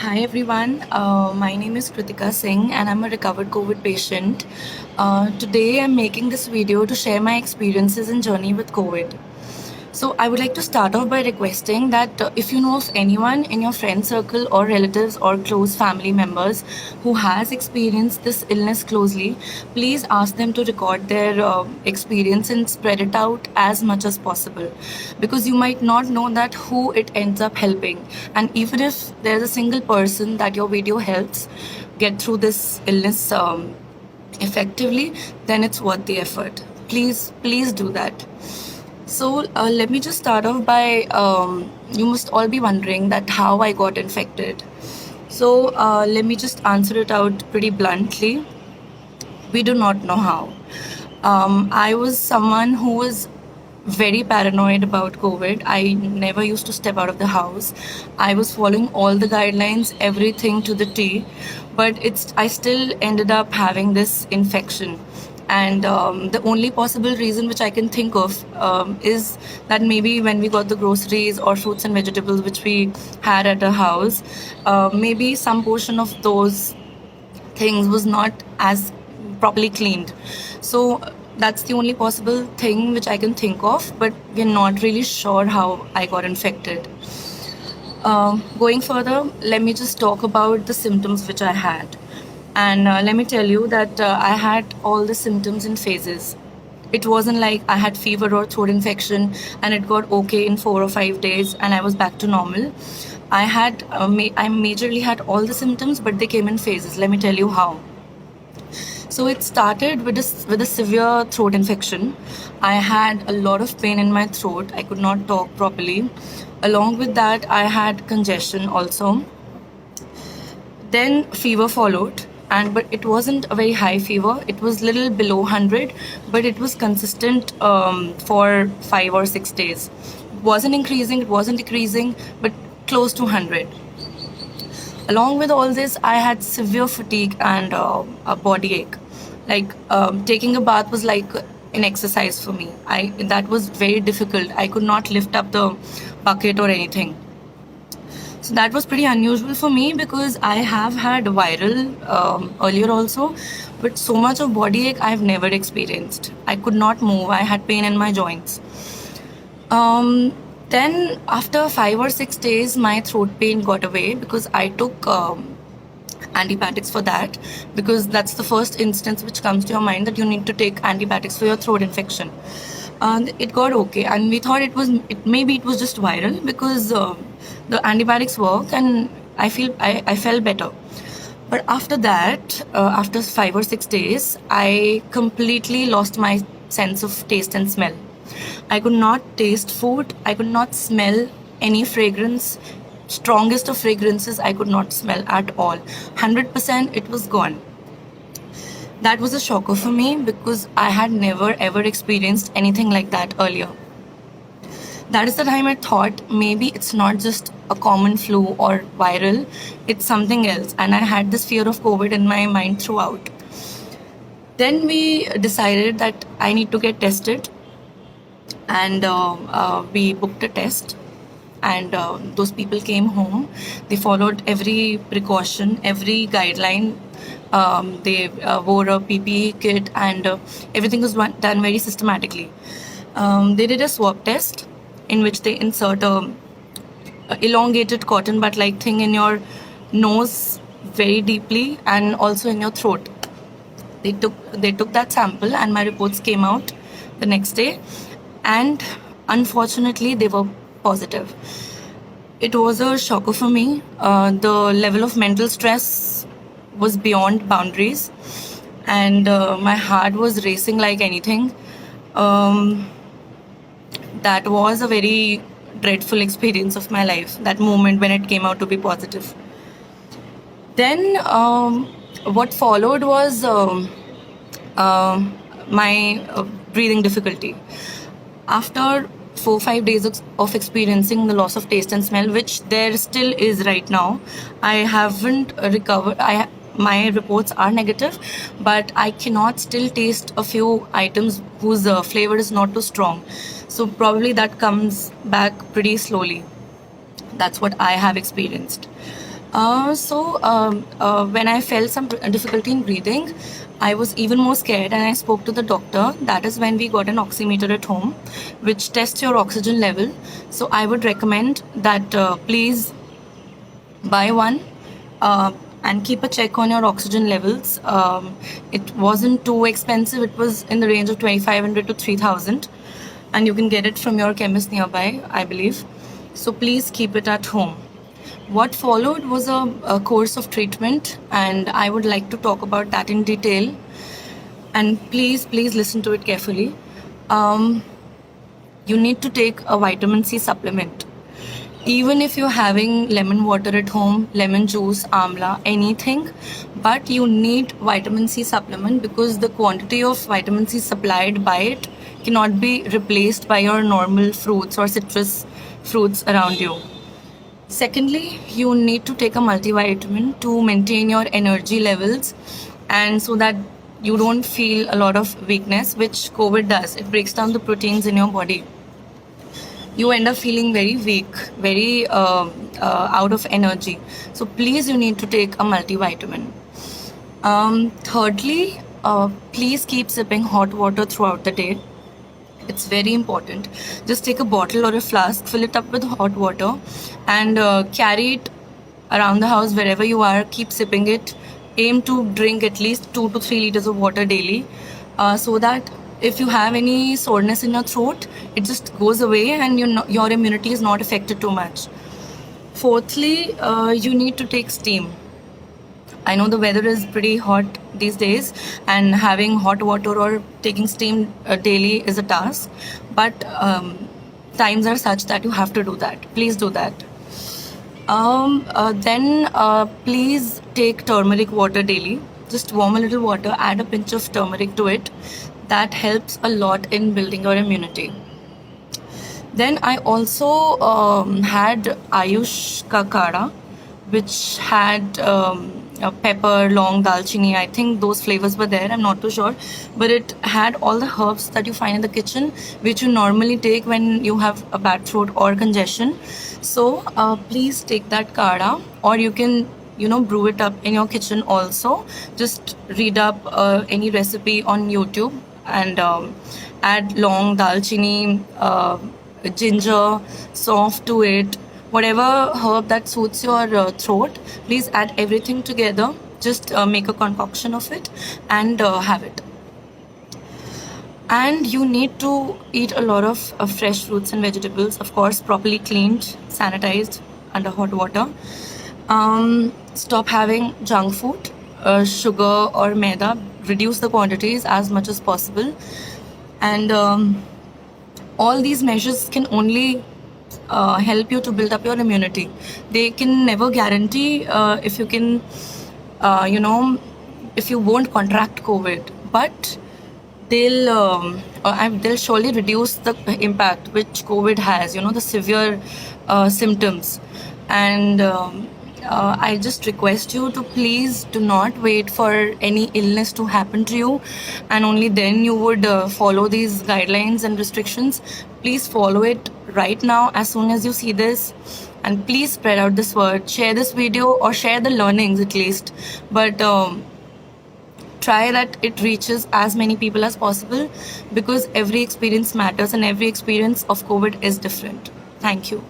Hi everyone, my name is Kritika Singh and I'm a recovered COVID patient. Today I'm making this video to share my experiences and journey with COVID. So I would like to start off by requesting that if you know of anyone in your friend circle or relatives or close family members who has experienced this illness closely, please ask them to record their experience and spread it out as much as possible, because you might not know that who it ends up helping. And even if there's a single person that your video helps get through this illness effectively, then it's worth the effort. Please do that. So let me just start off by you must all be wondering that how I got infected. So let me just answer it out pretty bluntly. We do not know how. I was someone who was very paranoid about COVID. I never used to step out of the house. I was following all the guidelines, everything to the T, but I still ended up having this infection. And the only possible reason which I can think of is that maybe when we got the groceries or fruits and vegetables which we had at our house, maybe some portion of those things was not as properly cleaned. So that's the only possible thing which I can think of, but we're not really sure how I got infected. Going further, let me just talk about the symptoms which I had. And let me tell you that I had all the symptoms in phases. It wasn't like I had fever or throat infection and it got okay in 4 or 5 days and I was back to normal. I majorly had all the symptoms, but they came in phases. Let me tell you how. So it started with a severe throat infection. I had a lot of pain in my throat. I could not talk properly. Along with that, I had congestion also. Then fever followed, and but it wasn't a very high fever. It was little below 100, but it was consistent for 5 or 6 days. It wasn't increasing, it wasn't decreasing, but close to 100. Along with all this, I had severe fatigue and a body ache. Like taking a bath was like an exercise for me. I That was very difficult. I could not lift up the bucket or anything. So that was pretty unusual for me because I have had viral earlier also, but so much of body ache I've never experienced. I could not move. I had pain in my joints. Then after 5 or 6 days, my throat pain got away because I took antibiotics for that, because that's the first instance which comes to your mind that you need to take antibiotics for your throat infection. It got okay, and we thought maybe it was just viral because the antibiotics work, and I felt better. But after that, after 5 or 6 days, I completely lost my sense of taste and smell. I could not taste food. I could not smell any fragrance. Strongest of fragrances I could not smell at all. 100% it was gone. That was a shocker for me because I had never ever experienced anything like that earlier. That is the time I thought maybe it's not just a common flu or viral, it's something else. And I had this fear of COVID in my mind throughout. Then we decided that I need to get tested, and we booked a test. And those people came home. They followed every precaution, every guideline. They wore a PPE kit, and everything was done very systematically. They did a swab test in which they insert a elongated cotton bud like thing in your nose very deeply and also in your throat. They took that sample, and my reports came out the next day, and unfortunately they were positive. It was a shocker for me. The level of mental stress was beyond boundaries, and my heart was racing like anything. That was a very dreadful experience of my life, that moment when it came out to be positive. Then what followed was my breathing difficulty. After 4 or 5 days of experiencing the loss of taste and smell, which there still is right now, I haven't recovered. My reports are negative, but I cannot still taste a few items whose flavor is not too strong. So probably that comes back pretty slowly. That's what I have experienced. When I felt some difficulty in breathing, I was even more scared and I spoke to the doctor. That is when we got an oximeter at home, which tests your oxygen level. So I would recommend that please buy one and keep a check on your oxygen levels. It wasn't too expensive. It was in the range of 2,500 to 3,000, and you can get it from your chemist nearby, I believe. So please keep it at home. What followed was a course of treatment, and I would like to talk about that in detail. And please listen to it carefully. You need to take a vitamin C supplement. Even if you're having lemon water at home, lemon juice, amla, anything, but you need vitamin C supplement because the quantity of vitamin C supplied by it cannot be replaced by your normal fruits or citrus fruits around you. Secondly, you need to take a multivitamin to maintain your energy levels and so that you don't feel a lot of weakness, which COVID does. It breaks down the proteins in your body. You end up feeling very weak, very out of energy. So please, you need to take a multivitamin. Thirdly, please keep sipping hot water throughout the day. It's very important. Just take a bottle or a flask, fill it up with hot water, and carry it around the house wherever you are. Keep sipping it. Aim to drink at least 2 to 3 liters of water daily, so that if you have any soreness in your throat, it just goes away and your immunity is not affected too much. Fourthly, you need to take steam. I know the weather is pretty hot these days, and having hot water or taking steam daily is a task. But times are such that you have to do that. Please do that. Then please take turmeric water daily. Just warm a little water, add a pinch of turmeric to it. That helps a lot in building your immunity. Then I also had Ayush ka kada, which had pepper, long, dalchini. I think those flavors were there. I'm not too sure, but it had all the herbs that you find in the kitchen, which you normally take when you have a bad throat or congestion. So please take that kada, or you can brew it up in your kitchen also. Just read up any recipe on YouTube and add long, dalchini, ginger, soft to it. Whatever herb that suits your throat, please add everything together. Just make a concoction of it and have it. And you need to eat a lot of fresh fruits and vegetables, of course, properly cleaned, sanitized under hot water. Stop having junk food, sugar or maida. Reduce the quantities as much as possible. And all these measures can only help you to build up your immunity. They can never guarantee if you can, if you won't contract COVID, but they'll surely reduce the impact which COVID has, the severe symptoms. And I just request you to please do not wait for any illness to happen to you and only then you would follow these guidelines and restrictions. Please follow it right now as soon as you see this, and please spread out this word. Share this video or share the learnings at least, but try that it reaches as many people as possible, because every experience matters and every experience of COVID is different. Thank you.